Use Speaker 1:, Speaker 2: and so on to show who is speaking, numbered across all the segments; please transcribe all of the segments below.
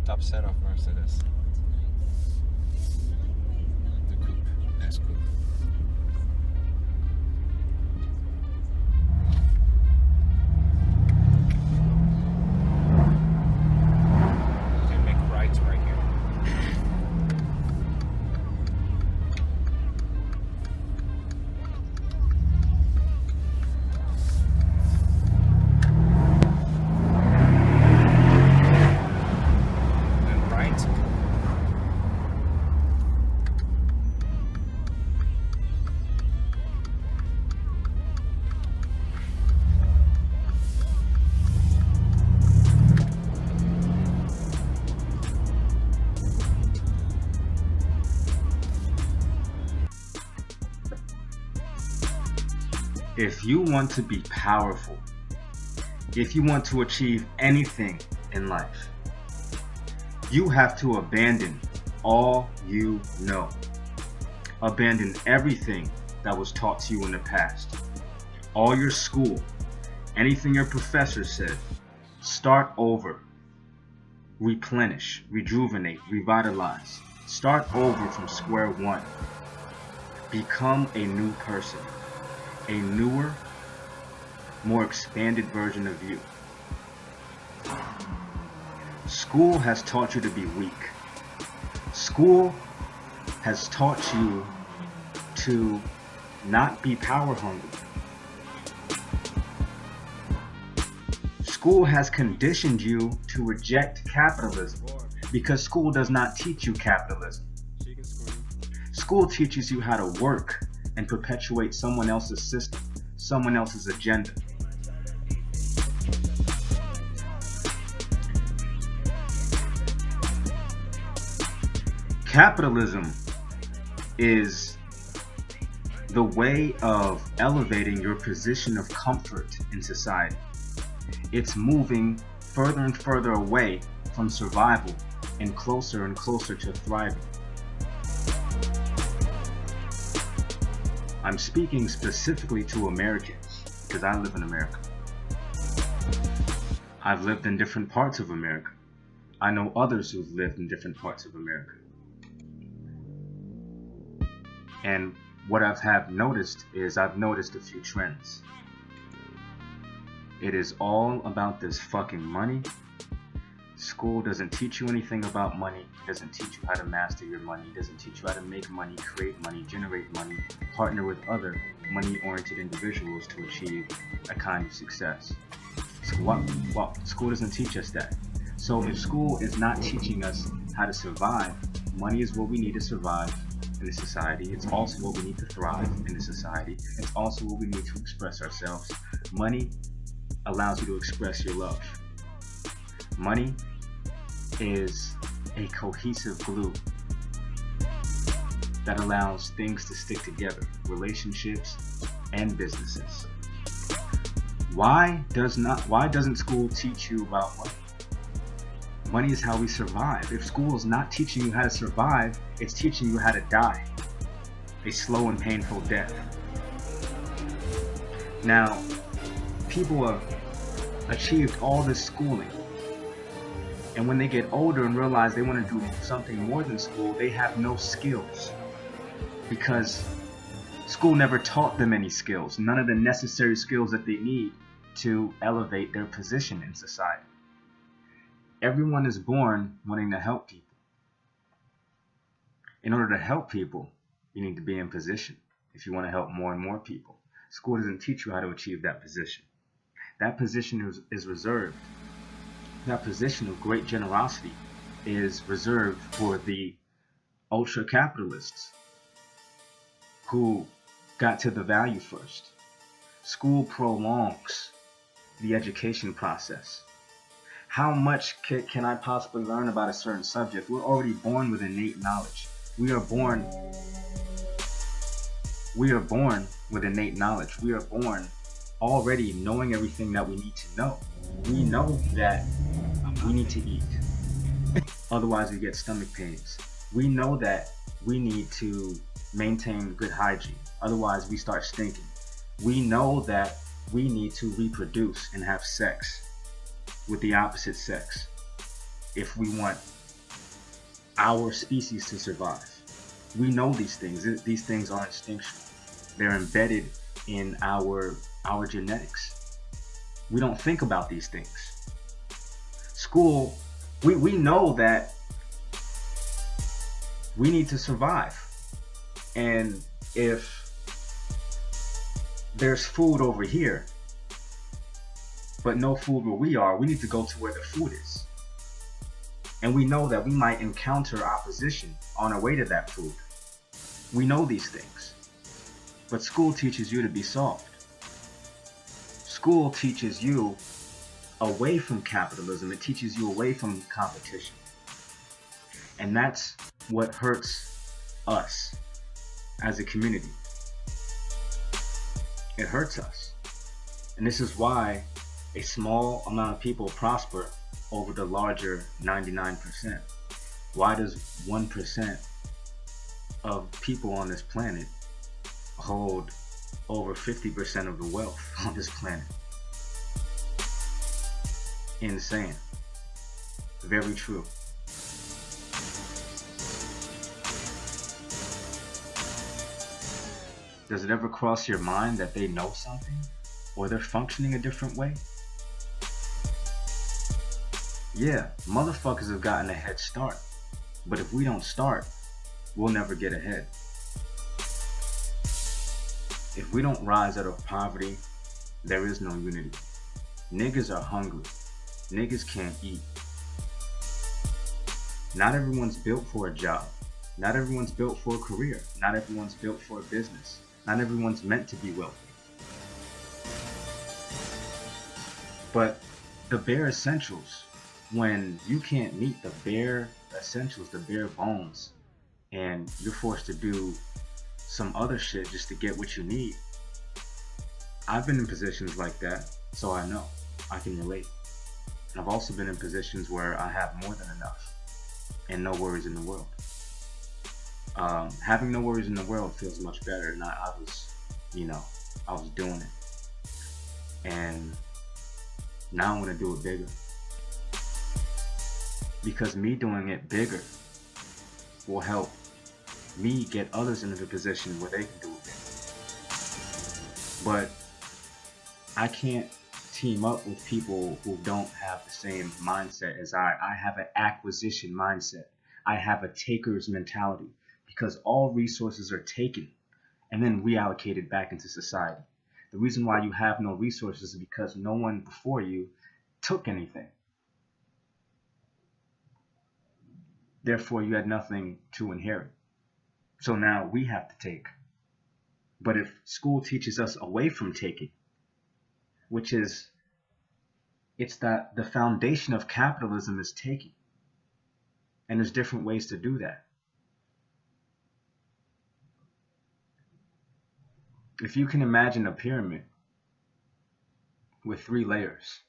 Speaker 1: top set of Mercedes. The coupe, S coupe. You can make rights right here. And right.
Speaker 2: If you want to be powerful, if you want to achieve anything in life, you have to abandon all you know. Abandon everything that was taught to you in the past. All your school, anything your professor said. Start over. Replenish, rejuvenate, revitalize. Start over from square one. Become a new person. A newer, more expanded version of you. School has taught you to be weak. School has taught you to not be power hungry. School has conditioned you to reject capitalism because school does not teach you capitalism. School teaches you how to work and perpetuate someone else's system, someone else's agenda. Capitalism is the way of elevating your position of comfort in society. It's moving further and further away from survival and closer to thriving. I'm speaking specifically to Americans because I live in America. I've lived in different parts of America. I know others who've lived in different parts of America. And what I've noticed a few trends. It is all about this fucking money. School doesn't teach you anything about money. It doesn't teach you how to master your money. It doesn't teach you how to make money, create money, generate money, partner with other money-oriented individuals to achieve a kind of success. So school doesn't teach us that. So if school is not teaching us how to survive, money is what we need to survive in this society. It's also what we need to thrive in this society. It's also what we need to express ourselves. Money allows you to express your love. Money is a cohesive glue that allows things to stick together, relationships and businesses. Why doesn't school teach you about money? Money is how we survive. If school is not teaching you how to survive, it's teaching you how to die. A slow and painful death. Now, people have achieved all this schooling, and when they get older and realize they want to do something more than school, they have no skills because school never taught them any skills, none of the necessary skills that they need to elevate their position in society. Everyone is born wanting to help people. In order to help people, you need to be in position if you want to help more and more people. School doesn't teach you how to achieve that position. That position is reserved. That position of great generosity is reserved for the ultra capitalists who got to the value first. School prolongs the education process. How much can I possibly learn about a certain subject? We're already born with innate knowledge. We are born with innate knowledge. We are born already knowing everything that we need to know. We know that we need to eat. Otherwise we get stomach pains. We know that we need to maintain good hygiene. Otherwise we start stinking. We know that we need to reproduce and have sex with the opposite sex if we want our species to survive. We know these things. These things are instinctual. They're embedded in our genetics. We don't think about these things. School, we know that we need to survive. And if there's food over here, but no food where we are, we need to go to where the food is. And we know that we might encounter opposition on our way to that food. We know these things. But school teaches you to be soft. School teaches you away from capitalism. It teaches you away from competition. And that's what hurts us as a community. It hurts us. And this is why a small amount of people prosper over the larger 99%. Why does 1% of people on this planet hold over 50% of the wealth on this planet? Insane. Very true. Does it ever cross your mind that they know something? Or they're functioning a different way? Yeah, motherfuckers have gotten a head start. But if we don't start, we'll never get ahead. If we don't rise out of poverty, there is no unity. Niggas are hungry. Niggas can't eat. Not everyone's built for a job. Not everyone's built for a career. Not everyone's built for a business. Not everyone's meant to be wealthy. But the bare essentials, when you can't meet the bare essentials, the bare bones, and you're forced to do some other shit just to get what you need. I've been in positions like that, so I know. I can relate. And I've also been in positions where I have more than enough and no worries in the world. Having no worries in the world feels much better than I was doing it. And now I want to do it bigger. Because me doing it bigger will help me get others into the position where they can do it bigger. But I can't team up with people who don't have the same mindset as I. I have an acquisition mindset. I have a taker's mentality. Because all resources are taken and then reallocated back into society. The reason why you have no resources is because no one before you took anything. Therefore, you had nothing to inherit. So now we have to take. But if school teaches us away from taking, which is, it's that the foundation of capitalism is taking. And there's different ways to do that. If you can imagine a pyramid with 3 layers,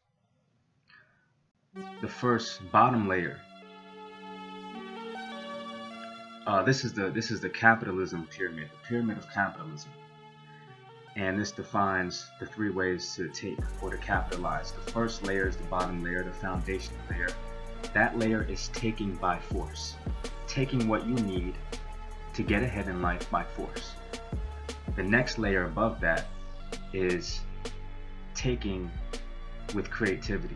Speaker 2: the first bottom layer, this is the capitalism pyramid, the pyramid of capitalism, and this defines the 3 ways to take or to capitalize. The first layer is the bottom layer, the foundation layer. That layer is taking by force, taking what you need to get ahead in life by force. The next layer above that is taking with creativity.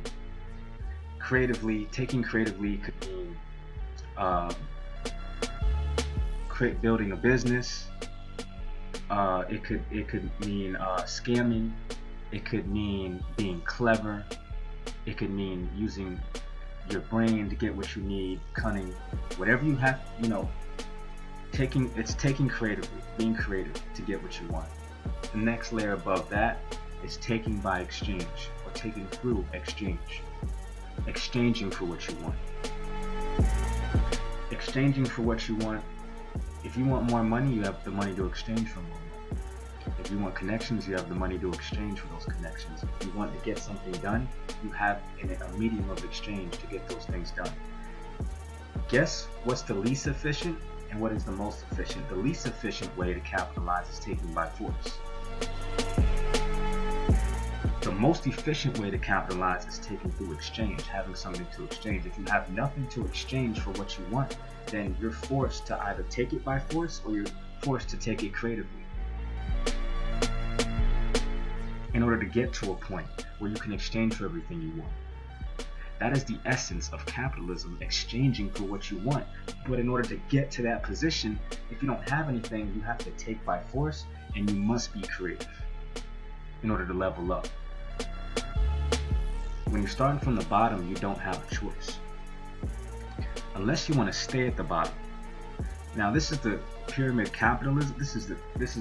Speaker 2: Taking creatively could mean building a business. It could mean scamming. It could mean being clever. It could mean using your brain to get what you need, cunning, whatever you have, taking creatively, being creative to get what you want. The next layer above that is taking by exchange, or taking through exchange. Exchanging for what you want. Exchanging for what you want. If you want more money, you have the money to exchange for more money. If you want connections, you have the money to exchange for those connections. If you want to get something done, you have a medium of exchange to get those things done. Guess what's the least efficient and what is the most efficient? The least efficient way to capitalize is taking by force. The most efficient way to capitalize is taking through exchange, having something to exchange. If you have nothing to exchange for what you want, then you're forced to either take it by force or you're forced to take it creatively. In order to get to a point where you can exchange for everything you want. That is the essence of capitalism, exchanging for what you want. But in order to get to that position, if you don't have anything, you have to take by force, and you must be creative in order to level up. When you're starting from the bottom, you don't have a choice. Unless you want to stay at the bottom. Now, this is the pyramid capitalism. This is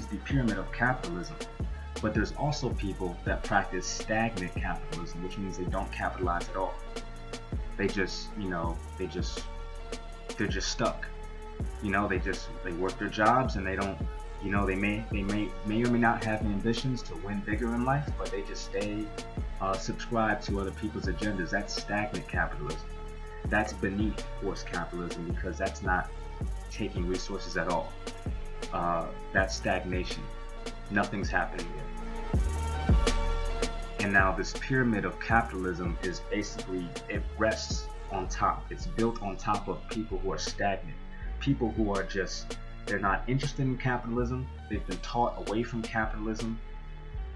Speaker 2: the pyramid of capitalism. But there's also people that practice stagnant capitalism, which means they don't capitalize at all. They just, they're just stuck. They work their jobs and they don't, they may or may not have ambitions to win bigger in life, but they just stay subscribed to other people's agendas. That's stagnant capitalism. That's beneath forced capitalism, because that's not taking resources at all. That's stagnation. Nothing's happening there. And now this pyramid of capitalism is basically, it rests on top. It's built on top of people who are stagnant. People who are they're not interested in capitalism. They've been taught away from capitalism.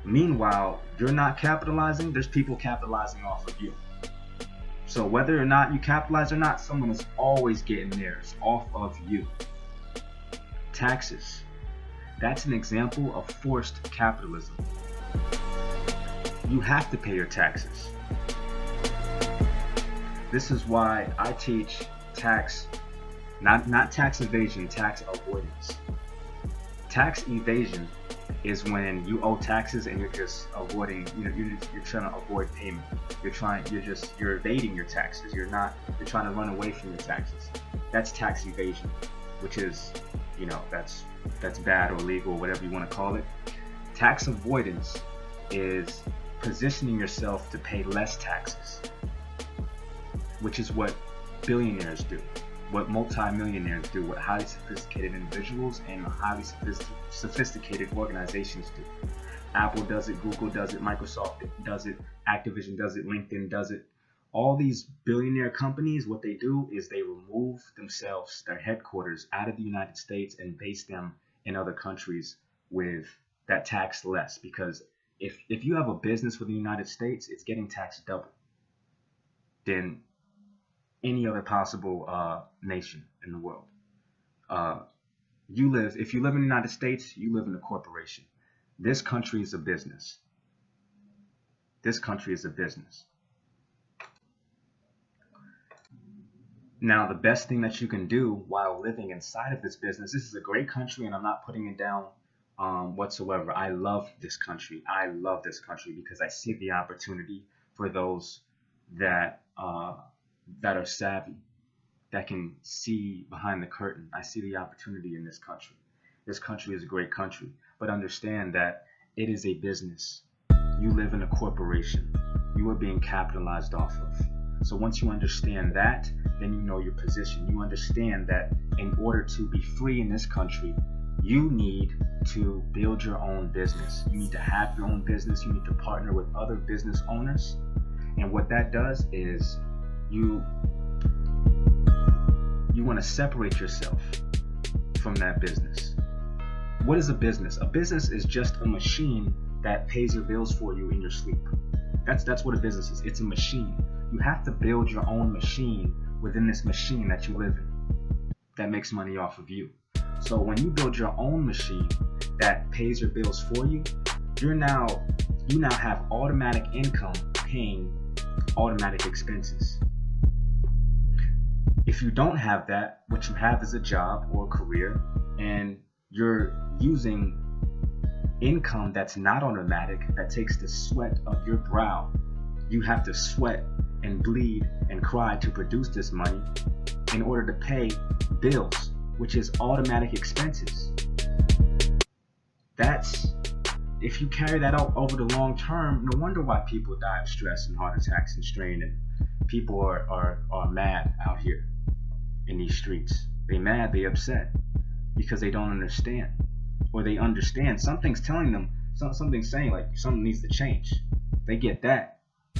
Speaker 2: Meanwhile, you're not capitalizing, there's people capitalizing off of you. So whether or not you capitalize or not, someone is always getting theirs off of you. Taxes. That's an example of forced capitalism. You have to pay your taxes. This is why I teach tax, not tax evasion, tax avoidance. Tax evasion is when you owe taxes and you're just avoiding, you're trying to avoid payment. You're evading your taxes. You're trying to run away from your taxes. That's tax evasion, which is, that's bad or illegal, whatever you want to call it. Tax avoidance is positioning yourself to pay less taxes, which is what billionaires do, what multimillionaires do, what highly sophisticated individuals and highly sophisticated organizations do. Apple does it, Google does it, Microsoft does it, Activision does it, LinkedIn does it. All these billionaire companies, what they do is they remove themselves, their headquarters, out of the United States and base them in other countries with that tax less. Because if you have a business with the United States, it's getting taxed double than any other possible nation in the world. If you live in the United States, you live in a corporation. This country is a business. This country is a business. Now, the best thing that you can do while living inside of this business, this is a great country, and I'm not putting it down whatsoever. I love this country. I love this country because I see the opportunity for those that are savvy, that can see behind the curtain. I see the opportunity in this country. This country is a great country, but understand that it is a business. You live in a corporation. You are being capitalized off of. So once you understand that, then you know your position. You understand that in order to be free in this country, you need to build your own business. You need to have your own business. You need to partner with other business owners. And what that does is you want to separate yourself from that business. What is a business? A business is just a machine that pays your bills for you in your sleep. That's what a business is. It's a machine. You have to build your own machine within this machine that you live in that makes money off of you. So when you build your own machine that pays your bills for you, you now have automatic income paying automatic expenses. If you don't have that, what you have is a job or a career, and you're using income that's not automatic, that takes the sweat of your brow. You have to sweat and bleed and cry to produce this money in order to pay bills, which is automatic expenses. If you carry that out over the long term, no wonder why people die of stress and heart attacks and strain, and people are mad out here in these streets. They mad, they upset because they don't understand, or they understand something's telling them, something's saying like something needs to change. They get that,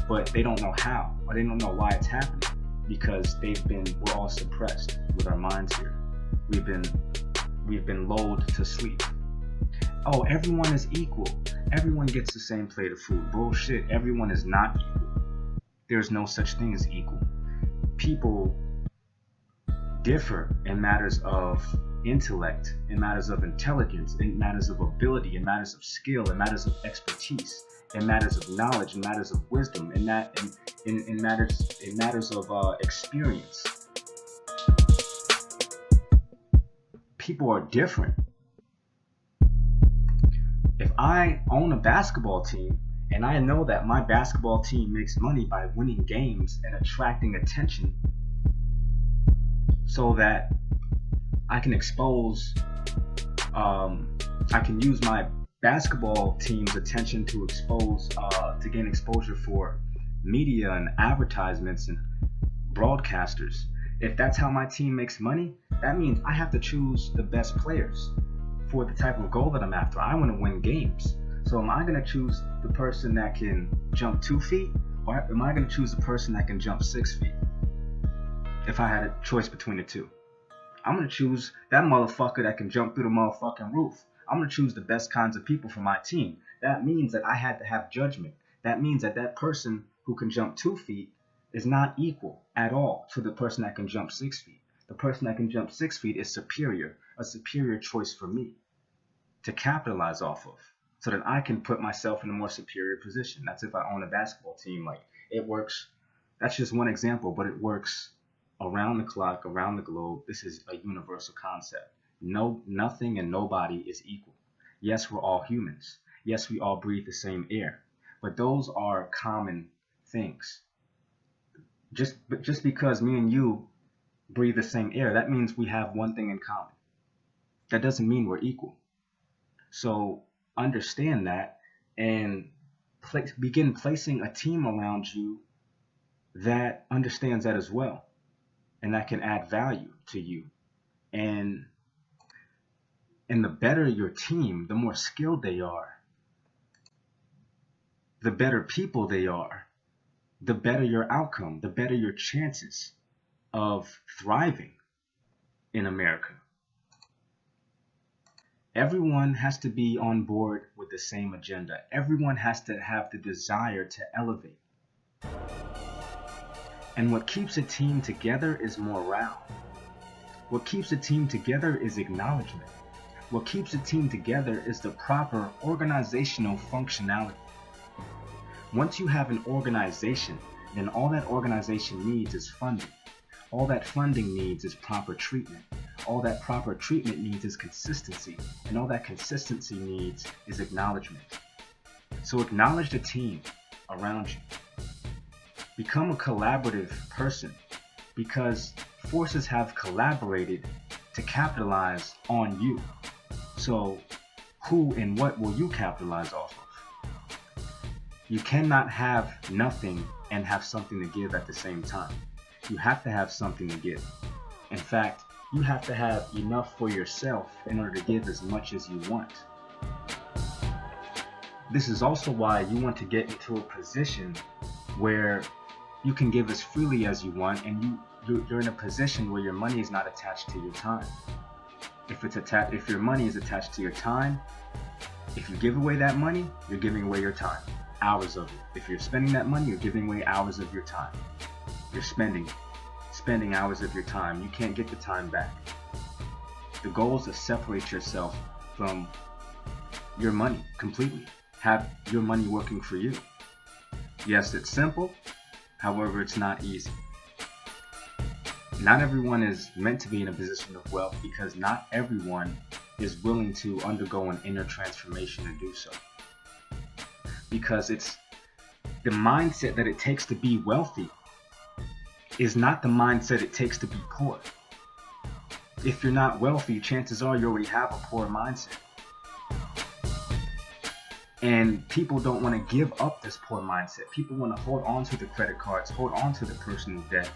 Speaker 2: but they don't know how, or they don't know why it's happening, because we're all suppressed with our minds here. We've been lulled to sleep. Oh, everyone is equal. Everyone gets the same plate of food. Bullshit. Everyone is not equal. There's no such thing as equal. People differ in matters of intellect, in matters of intelligence, in matters of ability, in matters of skill, in matters of expertise, in matters of knowledge, in matters of wisdom, in matters of experience. People are different. If I own a basketball team and I know that my basketball team makes money by winning games and attracting attention so that I can I can use my basketball team's attention to gain exposure for media and advertisements and broadcasters. If that's how my team makes money, that means I have to choose the best players for the type of goal that I'm after. I want to win games. So am I going to choose the person that can jump 2 feet, or am I going to choose the person that can jump 6 feet? If I had a choice between the two, I'm going to choose that motherfucker that can jump through the motherfucking roof. I'm going to choose the best kinds of people for my team. That means that I had to have judgment. That means that that person who can jump 2 feet is not equal at all to the person that can jump 6 feet. The person that can jump 6 feet is superior, a superior choice for me to capitalize off of, so that I can put myself in a more superior position. That's if I own a basketball team. Like, it works. That's just one example, but it works around the clock, around the globe. This is a universal concept. Nothing and nobody is equal. Yes, we're all humans. Yes, we all breathe the same air, but those are common things. Just because me and you breathe the same air, that means we have one thing in common. That doesn't mean we're equal. So understand that and begin placing a team around you that understands that as well, and that can add value to you. And the better your team, the more skilled they are, the better people they are, the better your outcome, the better your chances of thriving in America. Everyone has to be on board with the same agenda. Everyone has to have the desire to elevate. And what keeps a team together is morale. What keeps a team together is acknowledgement. What keeps a team together is the proper organizational functionality. Once you have an organization, then all that organization needs is funding. All that funding needs is proper treatment. All that proper treatment needs is consistency. And all that consistency needs is acknowledgement. So acknowledge the team around you. Become a collaborative person, because forces have collaborated to capitalize on you. So who and what will you capitalize off of? You cannot have nothing and have something to give at the same time. You have to have something to give. In fact, you have to have enough for yourself in order to give as much as you want. This is also why you want to get into a position where you can give as freely as you want, and you're in a position where your money is not attached to your time. If your money is attached to your time, if you give away that money, you're giving away your time, hours of it. If you're spending that money, you're giving away hours of your time. You're spending hours of your time. You can't get the time back. The goal is to separate yourself from your money completely. Have your money working for you. Yes, it's simple. However, it's not easy. Not everyone is meant to be in a position of wealth, because not everyone is willing to undergo an inner transformation to do so. Because it's the mindset that it takes to be wealthy is not the mindset it takes to be poor. If you're not wealthy, chances are you already have a poor mindset. And people don't want to give up this poor mindset. People want to hold on to the credit cards, hold on to the personal debt,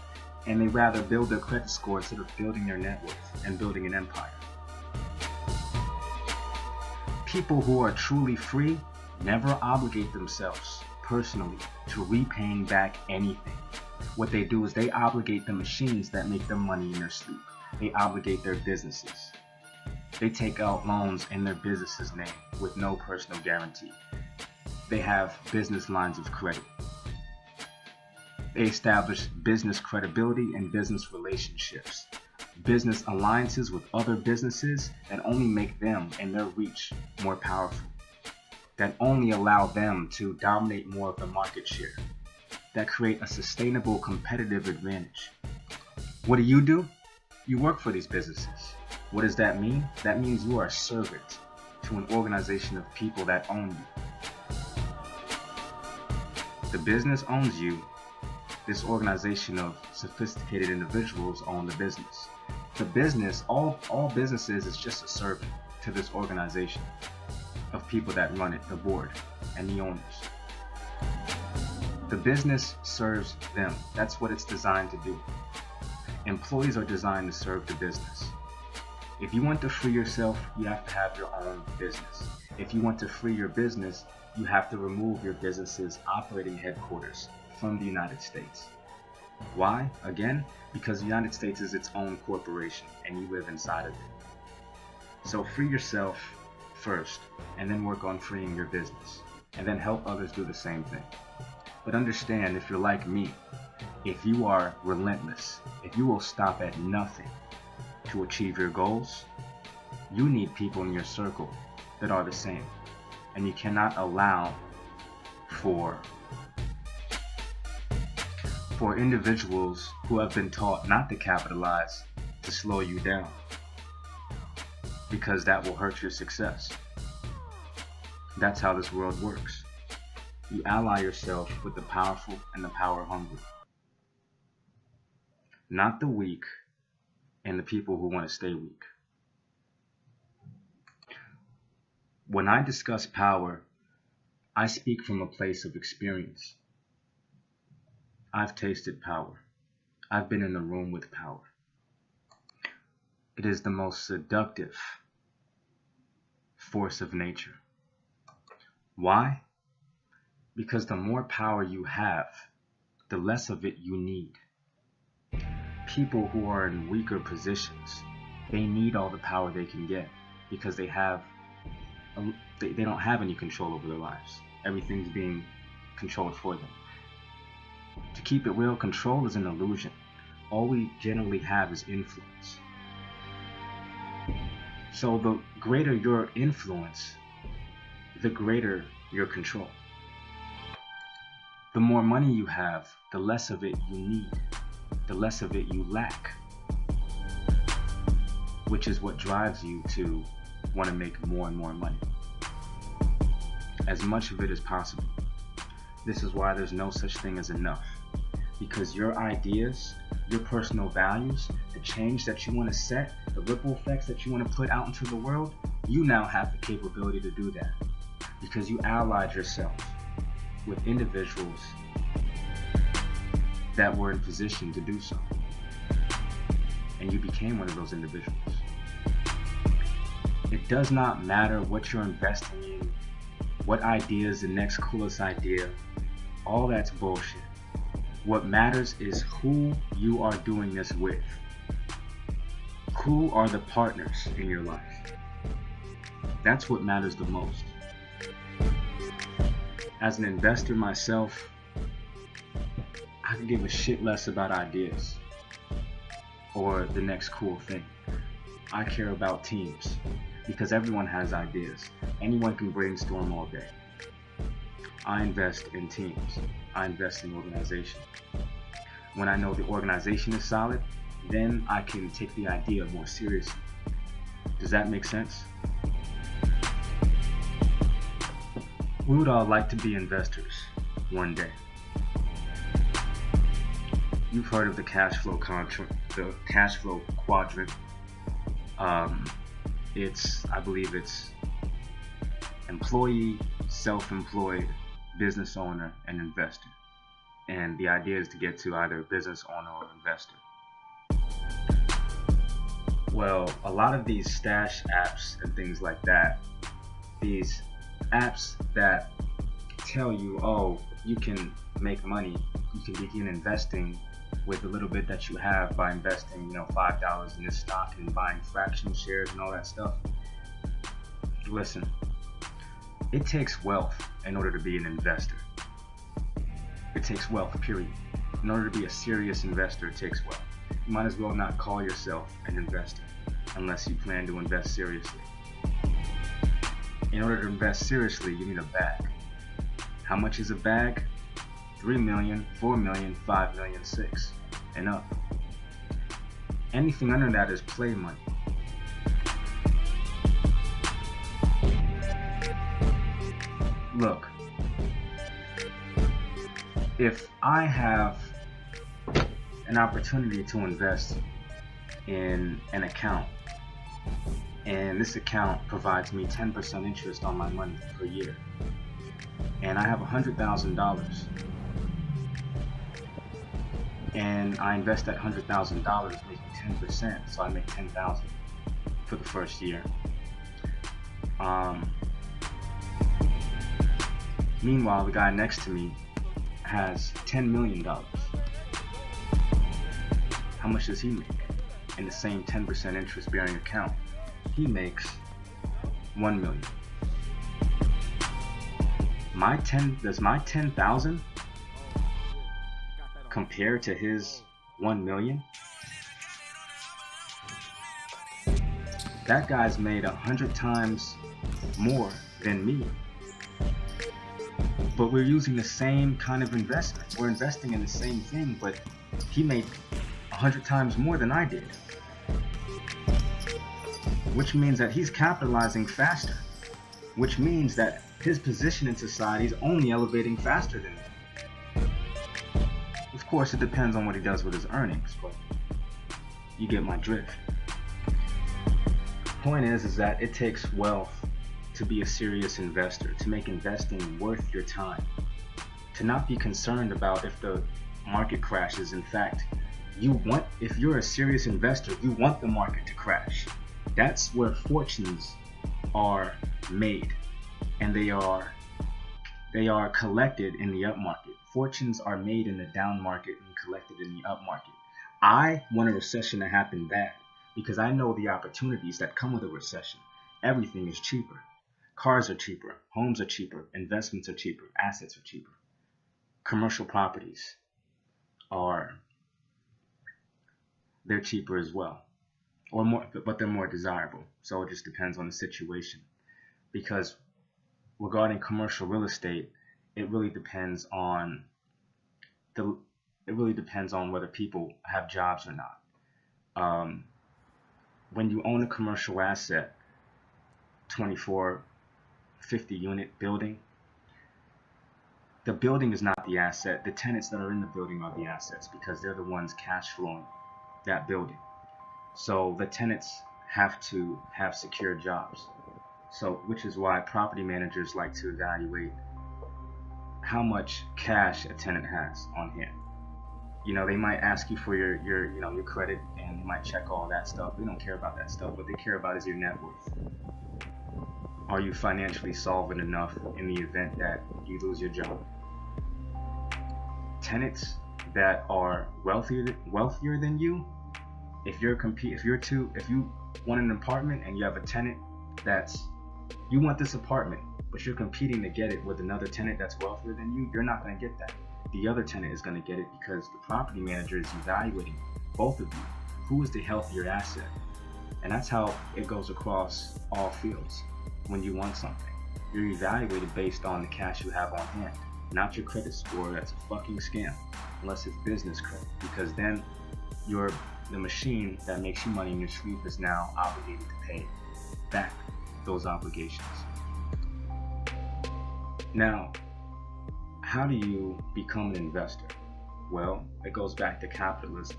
Speaker 2: and they rather build their credit score instead of building their net worth and building an empire. People who are truly free never obligate themselves personally to repaying back anything. What they do is they obligate the machines that make them money in their sleep. They obligate their businesses. They take out loans in their business's name with no personal guarantee. They have business lines of credit. They establish business credibility and business relationships, business alliances with other businesses that only make them and their reach more powerful, that only allow them to dominate more of the market share, that create a sustainable competitive advantage. What do? You work for these businesses. What does that mean? That means you are a servant to an organization of people that own you. The business owns you. This organization of sophisticated individuals own the business. The business, all businesses is just a servant to this organization of people that run it, the board and the owners. The business serves them. That's what it's designed to do. Employees are designed to serve the business. If you want to free yourself, you have to have your own business. If you want to free your business, you have to remove your business's operating headquarters from the United States. Why? Again, because the United States is its own corporation and you live inside of it. So free yourself first and then work on freeing your business and then help others do the same thing. But understand, if you're like me, if you are relentless, if you will stop at nothing to achieve your goals, you need people in your circle that are the same. And you cannot allow for individuals who have been taught not to capitalize to slow you down, because that will hurt your success. That's how this world works. You ally yourself with the powerful and the power hungry, not the weak and the people who want to stay weak. When I discuss power, I speak from a place of experience. I've tasted power. I've been in the room with power. It is the most seductive force of nature. Why? Because the more power you have, the less of it you need. People who are in weaker positions, they need all the power they can get because they don't have any control over their lives. Everything's being controlled for them. To keep it real, control is an illusion. All we generally have is influence. So the greater your influence, the greater your control. The more money you have, the less of it you need, the less of it you lack, which is what drives you to want to make more and more money. As much of it as possible. This is why there's no such thing as enough. Because your ideas, your personal values, the change that you want to set, the ripple effects that you want to put out into the world, you now have the capability to do that. Because you allied yourself with individuals that were in position to do so. And you became one of those individuals. It does not matter what you're investing in, what idea is the next coolest idea. All that's bullshit. What matters is who you are doing this with. Who are the partners in your life? That's what matters the most. As an investor myself, I could give a shit less about ideas or the next cool thing. I care about teams because everyone has ideas. Anyone can brainstorm all day. I invest in teams. I invest in organization. When I know the organization is solid, then I can take the idea more seriously. Does that make sense? We would all like to be investors one day. You've heard of the cash flow quadrant. I believe it's employee, self-employed, business owner, and investor. And the idea is to get to either business owner or investor. Well, a lot of these stash apps and things like that, these apps that tell you, oh, you can make money, you can begin investing with the little bit that you have by investing, $5 in this stock and buying fractional shares and all that stuff. Listen, it takes wealth in order to be an investor. It takes wealth, period. In order to be a serious investor, it takes wealth. You might as well not call yourself an investor unless you plan to invest seriously. In order to invest seriously, you need a bag. How much is a bag? 3 million, 4 million, 5 million, 6 and up. Anything under that is play money. Look, if I have an opportunity to invest in an account, and this account provides me 10% interest on my money per year, and I have $100,000, and I invest that $100,000 making 10%, so I make $10,000 for the first year. Meanwhile, the guy next to me has $10 million. How much does he make in the same 10% interest bearing account? He makes $1 million. Does my 10,000 compare to his 1 million? That guy's made 100 times more than me. But we're using the same kind of investment. We're investing in the same thing, but he made 100 times more than I did. Which means that he's capitalizing faster. Which means that his position in society is only elevating faster than me. Of course, it depends on what he does with his earnings, but you get my drift. Point is that it takes wealth to be a serious investor, to make investing worth your time, to not be concerned about if the market crashes. In fact, if you're a serious investor, you want the market to crash. That's where fortunes are made, and they are collected in the up market. Fortunes are made in the down market and collected in the up market. I want a recession to happen bad because I know the opportunities that come with a recession. Everything is cheaper. Cars are cheaper, homes are cheaper, investments are cheaper, assets are cheaper. Commercial properties they're cheaper as well, or more, but they're more desirable. So it just depends on the situation. Because regarding commercial real estate, it really depends on whether people have jobs or not. When you own a commercial asset, 50 unit building, the building is not the asset. The tenants that are in the building are the assets because they're the ones cash flowing that building. So the tenants have to have secure jobs. So which is why property managers like to evaluate how much cash a tenant has on hand. They might ask you for your credit, and you might check all that stuff. They don't care about that stuff. What they care about is your net worth. Are you financially solvent enough in the event that you lose your job? Tenants that are wealthier than you, if you want an apartment and you have a tenant you want this apartment, but you're competing to get it with another tenant that's wealthier than you, you're not going to get that. The other tenant is going to get it because the property manager is evaluating both of you. Who is the healthier asset? And that's how it goes across all fields. When you want something, you're evaluated based on the cash you have on hand, not your credit score. That's a fucking scam, unless it's business credit, because then the machine that makes you money in your sleep is now obligated to pay back those obligations. Now, how do you become an investor? Well, it goes back to capitalism.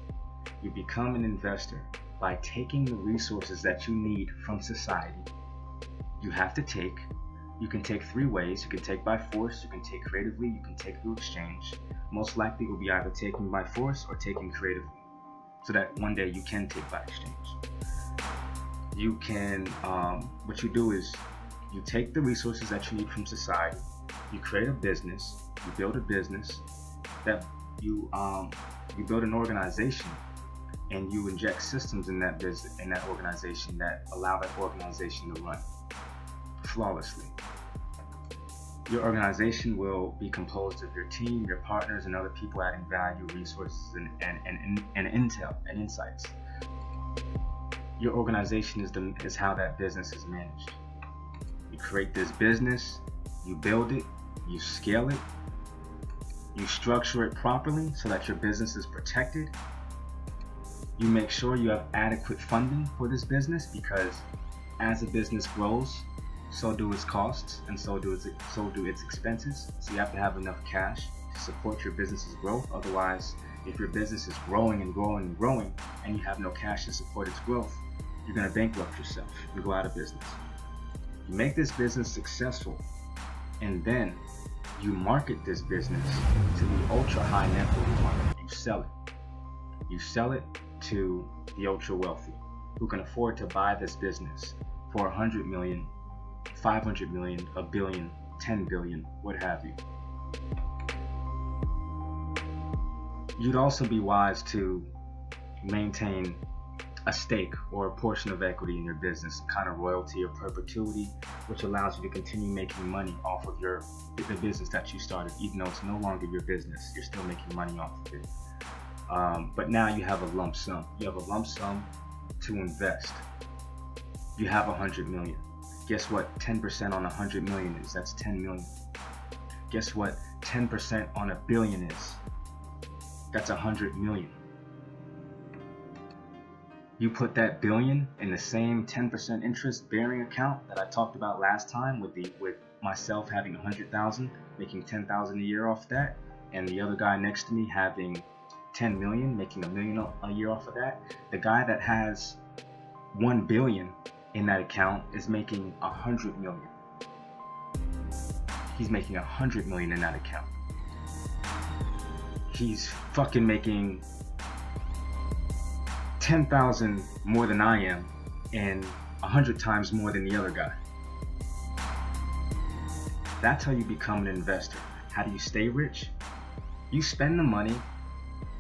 Speaker 2: You become an investor by taking the resources that you need from society. You can take 3 ways. You can take by force, you can take creatively, you can take through exchange. Most likely it will be either taken by force or taken creatively, so that one day you can take by exchange. You can, what you do is you take the resources that you need from society, You create a business, you build a business, that you build an organization, and you inject systems in that business, in that organization, that allow that organization to run flawlessly. Your organization will be composed of your team, your partners, and other people adding value, resources, and intel and insights. Your organization is how that business is managed. You create this business, you build it, you scale it, you structure it properly so that your business is protected. You make sure you have adequate funding for this business, because as a business grows, so do its costs, and so do its expenses. So you have to have enough cash to support your business's growth. Otherwise, if your business is growing and growing and growing, and you have no cash to support its growth, you're going to bankrupt yourself and go out of business. You make this business successful, and then you market this business to the ultra high net worth market. You sell it. You sell it to the ultra wealthy, who can afford to buy this business for 100 million, 500 million, a billion, 10 billion, what have you. You'd also be wise to maintain a stake or a portion of equity in your business, kind of royalty or perpetuity, which allows you to continue making money off of the business that you started. Even though it's no longer your business, you're still making money off of it. But now you have a lump sum. You have a lump sum to invest. You have 100 million. Guess what 10% on 100 million is? That's 10 million. Guess what 10% on a billion is? That's 100 million. You put that billion in the same 10% interest bearing account that I talked about last time, with myself having 100,000, making 10,000 a year off that, and the other guy next to me having 10 million, making $1 million a year off of that. The guy that has 1 billion in that account is making 100 million. He's making 100 million in that account. He's fucking making 10,000 more than I am, and 100 times more than the other guy. That's how you become an investor. How do you stay rich? You spend the money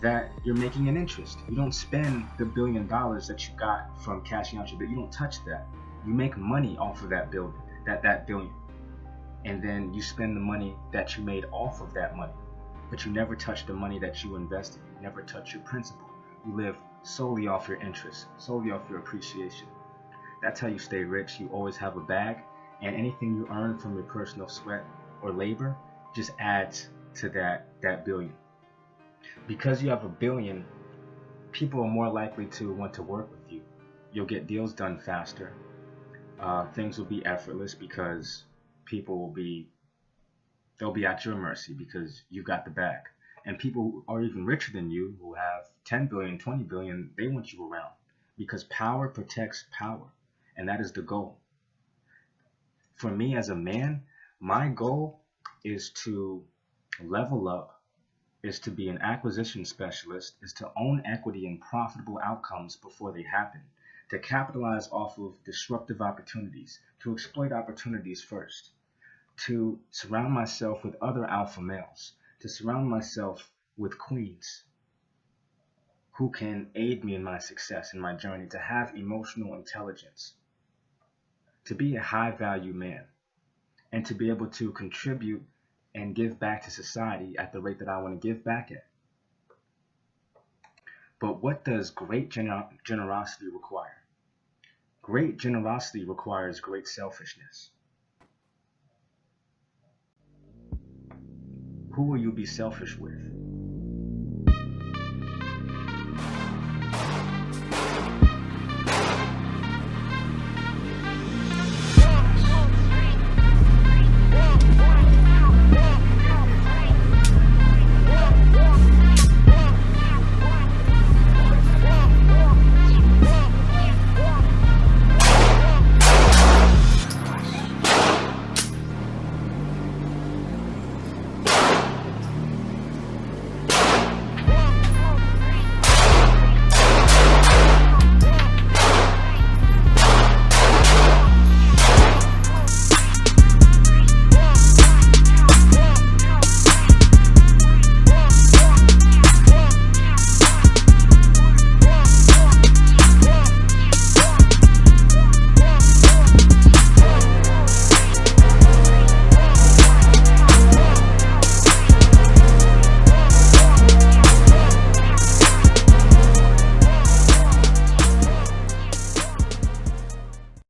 Speaker 2: that you're making an interest. You don't spend the $1 billion that you got from cashing out your bill. You don't touch that. You make money off of that billion, that billion. And then you spend the money that you made off of that money. But you never touch the money that you invested. You never touch your principal. You live solely off your interest, solely off your appreciation. That's how you stay rich. You always have a bag, and anything you earn from your personal sweat or labor just adds to that billion. Because you have $1 billion, people are more likely to want to work with you. You'll get deals done faster. Things will be effortless because they'll be at your mercy because you've got the bag. And people who are even richer than you, who have 10 billion, 20 billion, they want you around, because power protects power, and that is the goal. For me as a man, my goal is to level up, is to be an acquisition specialist, is to own equity in profitable outcomes before they happen, to capitalize off of disruptive opportunities, to exploit opportunities first, to surround myself with other alpha males, to surround myself with queens who can aid me in my success, in my journey, to have emotional intelligence, to be a high value man, and to be able to contribute and give back to society at the rate that I want to give back at. But what does great generosity require? Great generosity requires great selfishness. Who will you be selfish with?